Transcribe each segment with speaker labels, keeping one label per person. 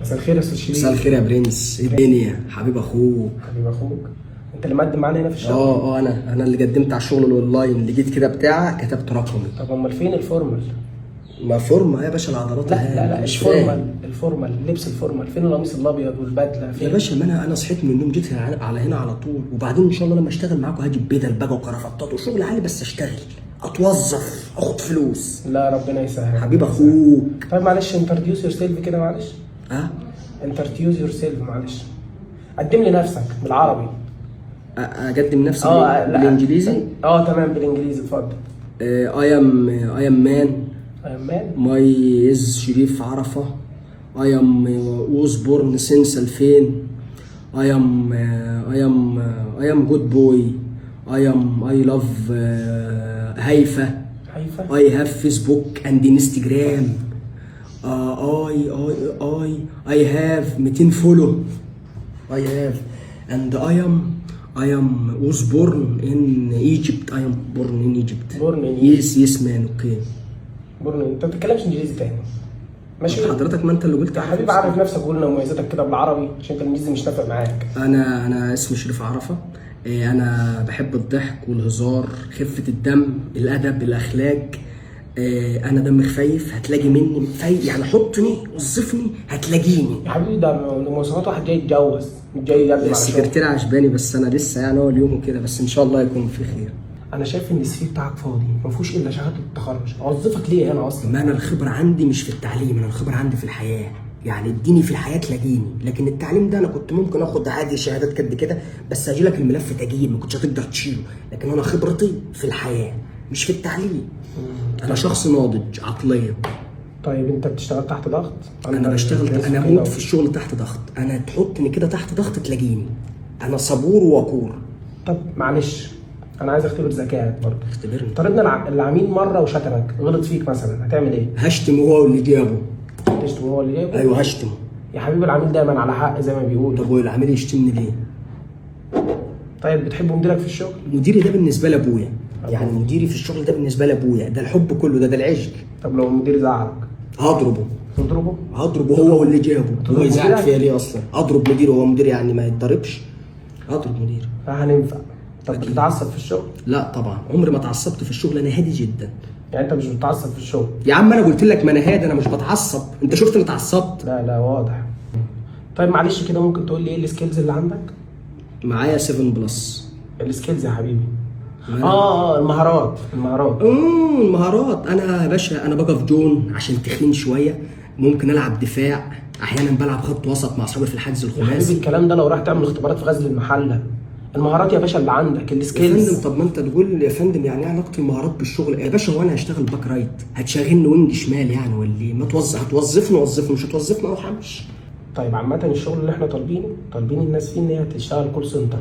Speaker 1: مساء الخير يا استاذ شريف.
Speaker 2: مساء الخير يا برنس، ايه الدنيا؟ حبيب اخوك.
Speaker 1: حبيب اخوك، انت اللي مقدم معانا هنا في الشغل؟
Speaker 2: انا اللي قدمت على الشغل الاونلاين، اللي جيت كده بتاع كتبت رقمي.
Speaker 1: طب امال فين الفورمال؟
Speaker 2: ما فورمه يا باشا العضلات.
Speaker 1: لا مش فورمال، الفورمال اللبس الفورمال، فين القميص الابيض والبدله؟ فين
Speaker 2: يا باشا؟ ما انا صحيت من النوم جيت على هنا على طول، وبعدين ان شاء الله لما اشتغل معاكم هجيب بدل بقى وكرافتات وشغل عالي، بس اشتغل اتوظف اخد فلوس.
Speaker 1: لا ربنا يسهل.
Speaker 2: حبيب اخوك.
Speaker 1: طيب معلش انتروديوس يور سيلف كده، معلش. انتروديوس يور سيلف، معلش. قدم لي نفسك بالعربي.
Speaker 2: اقدم نفسي
Speaker 1: بالانجليزي؟ تمام بالانجليزي، اتفضل.
Speaker 2: I am man. My is شريف عرفة. I was born since 2000. I am good boy. I love هيفا. I have Facebook and Instagram. I have 200 follow. I have and I was born in Egypt. I am born in Egypt. Yes man. Okay.
Speaker 1: انت ما بتتكلمش انجليزي تاني، ماشي؟
Speaker 2: حضرتك ما انت اللي قلت.
Speaker 1: يا حبيبي عارف نفسك وقلنا مميزاتك كده بالعربي عشان انت الانجليزي مش نافع معاك.
Speaker 2: انا اسمي شريف عرفة. انا بحب الضحك والهزار، خفة الدم، الادب، الاخلاق. انا دمي خفيف، هتلاقي مني يعني حطني وظفني هتلاقيني.
Speaker 1: يا حبيبي ده مواصفات واحد جاي يتجوز، مش جاي يقدم على
Speaker 2: السكرتيرة عجباني، بس انا لسه يعني اول يوم وكده، بس ان شاء الله يكون في خير.
Speaker 1: انا شايف ان السي في بتاعك فاضي، ما فيهوش الا شهاده التخرج. اوظفك ليه هنا اصلا؟
Speaker 2: ما انا الخبره عندي مش في التعليم، انا الخبره عندي في الحياه. يعني اديني في الحياه تلاقيني، لكن التعليم ده انا كنت ممكن اخد عادي شهادات قد كده، بس هجي لك الملف تجيب ما كنتش هتقدر تشيله. لكن انا خبرتي في الحياه مش في التعليم. انا شخص ناضج عقليا.
Speaker 1: طيب انت بتشتغل تحت ضغط؟
Speaker 2: انا بشتغل، انا اموت في الشغل تحت ضغط. انا تحطني كده تحت ضغط تلاقيني. انا صبور ووقور.
Speaker 1: طب معلش انا عايز اختبر ذكائك برضه.
Speaker 2: اختبرني.
Speaker 1: طردنا العميل مره وشتمك، غلط فيك مثلا، هتعمل ايه؟
Speaker 2: هشتم هو واللي جابه.
Speaker 1: تشتم هو اللي جابه؟
Speaker 2: ايوه هشتمه.
Speaker 1: يا حبيبي العميل دايما على حق زي ما بيقولوا.
Speaker 2: طب هو العميل يشتمني ليه؟
Speaker 1: طيب بتحب مديرك في الشغل؟
Speaker 2: مديري ده بالنسبه لي ابويا. يعني مديري في الشغل ده بالنسبه لي ابويا، ده الحب كله، ده العشق.
Speaker 1: طب لو المدير زعلك؟
Speaker 2: هضربه.
Speaker 1: تضربه؟
Speaker 2: هضربه هو واللي جابه. هو يزعل فيا ليه اصلا؟ اضرب مديره، هو مدير يعني ما يتضربش؟ اضرب مدير.
Speaker 1: هننفع. طب بتتعصب في الشغل؟
Speaker 2: لا طبعا، عمري ما اتعصبت في الشغل، انا هادي جدا.
Speaker 1: يعني انت مش بتتعصب في الشغل؟
Speaker 2: يا عم انا قلت لك ما انا هادي، انا مش بتعصب. انت شفت اني اتعصبت؟
Speaker 1: لا واضح. طيب معلش كده ممكن تقول لي ايه السكيلز اللي عندك؟
Speaker 2: معايا 7 بلس.
Speaker 1: السكيلز يا حبيبي. المهارات.
Speaker 2: المهارات انا يا باشا، انا بقف جون عشان تخين شويه، ممكن العب دفاع، احيانا بلعب خط وسط مع اصحابي في الحجز الخماسي.
Speaker 1: يا حبيبي الكلام ده لو راح تعمل اختبارات في غزل المحله. المهارات يا باشا اللي عندك، السكيلز.
Speaker 2: يا فندم طب ما انت تقول يا فندم، يعني ايه علاقه المهارات بالشغل يا باشا؟ هو انا هشتغل باك رايت هتشغلني وينج شمال يعني ولا ايه؟ ما هتوظفني مش هتوظفني اروح امشي.
Speaker 1: طيب عامه الشغل اللي احنا طالبين الناس فيه ان هي تشتغل كول سنتر،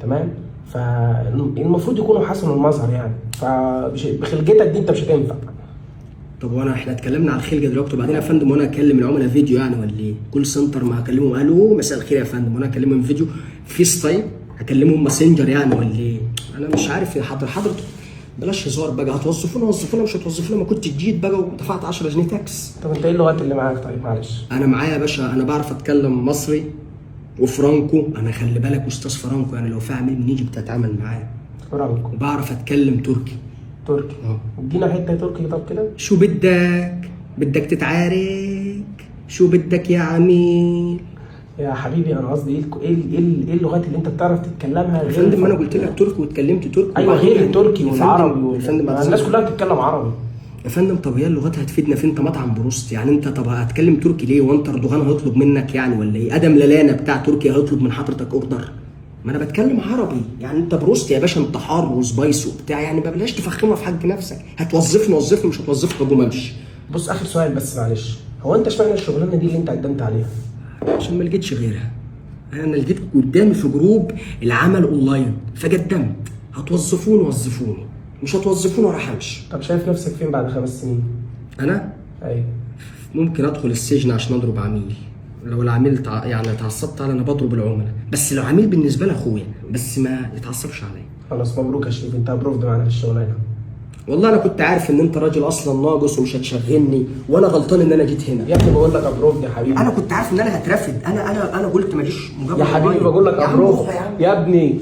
Speaker 1: تمام؟ فالمفروض يكونوا حسنوا المظهر يعني، فبخلقتك دي انت مش هتنفع.
Speaker 2: طب وانا احنا اتكلمنا على الخلقه دلوقتي، وبعدين يا فندم وانا اكلم العملاء فيديو يعني ولا ايه؟ كول سنتر ما هكلمهم الو مساء الخير يا فندم، وانا اكلمهم فيديو فيس تايم، هكلمهم ماسنجر يعني ولا ايه؟ انا مش عارف يا حضرتك. بلاش هزار بقى، هتوظفونا مش هتوظفونا، ما كنت جيت بقى ودفعت 10 جنيه تاكس.
Speaker 1: طب انت ايه اللغات اللي معاك؟ طيب معلش.
Speaker 2: انا معايا يا باشا، انا بعرف اتكلم مصري وفرانكو. انا خلي بالك استاذ فرانكو، يعني لو في عميل من ايجيبت اتعامل معاه.
Speaker 1: فرانكو.
Speaker 2: وبعرف اتكلم تركي.
Speaker 1: ادينا حته تركي طب كده.
Speaker 2: شو بدك تتعارك؟ شو بدك يا عميل؟
Speaker 1: يا حبيبي انا قصدي ايه اللغات اللي انت بتعرف تتكلمها غير؟
Speaker 2: يا فندم ما انا قلت لك تركي واتكلمت تركي.
Speaker 1: ايوه غير التركي والعربي
Speaker 2: يا فندم
Speaker 1: الناس كلها بتتكلم عربي.
Speaker 2: يا فندم طب هي اللغات هتفيدنا في انت مطعم بروست؟ يعني انت طب هتكلم تركي ليه؟ وانت اردوغان هيطلب منك يعني ولا ايه؟ ادم للانا بتاع تركيا هيطلب من حضرتك اوردر؟ ما انا بتكلم عربي. يعني انت بروست يا باشا، انت حار وسبايس وبتاع، يعني ما بلاش تفخمها في حق نفسك. هتوظفني مش هتوظفني اقوم امشي.
Speaker 1: بص اخر سؤال بس معلش، هو انت اشمعنى الشغلانه دي اللي انت قدمت عليها؟
Speaker 2: عشان ما لقيتش غيرها. انا لقيت قدامي في جروب العمل اونلاين فقدمت. هتوظفوني وظفوني، مش هتوظفوني راح امشي.
Speaker 1: طب شايف نفسك فين بعد 5 سنين؟
Speaker 2: انا؟
Speaker 1: ايوه.
Speaker 2: ممكن ادخل السجن عشان اضرب عميل. لو العميل يعني اتعصبت على، انا بضرب العملاء، بس لو عميل بالنسبه لي اخويا، بس ما يتعصبش عليا.
Speaker 1: خلاص مبروك يا شريف، انت ابروفد معانا في الشغلانه.
Speaker 2: والله انا كنت عارف ان انت راجل اصلا ناقص ومش هتشغلني، وانا غلطان ان انا جيت هنا.
Speaker 1: يا ابني بقول لك ابروف يا حبيبي.
Speaker 2: انا كنت عارف ان انا هترفد، انا قلت ماليش مجابله.
Speaker 1: يا حبيبي بقول لك ابروف يا ابني.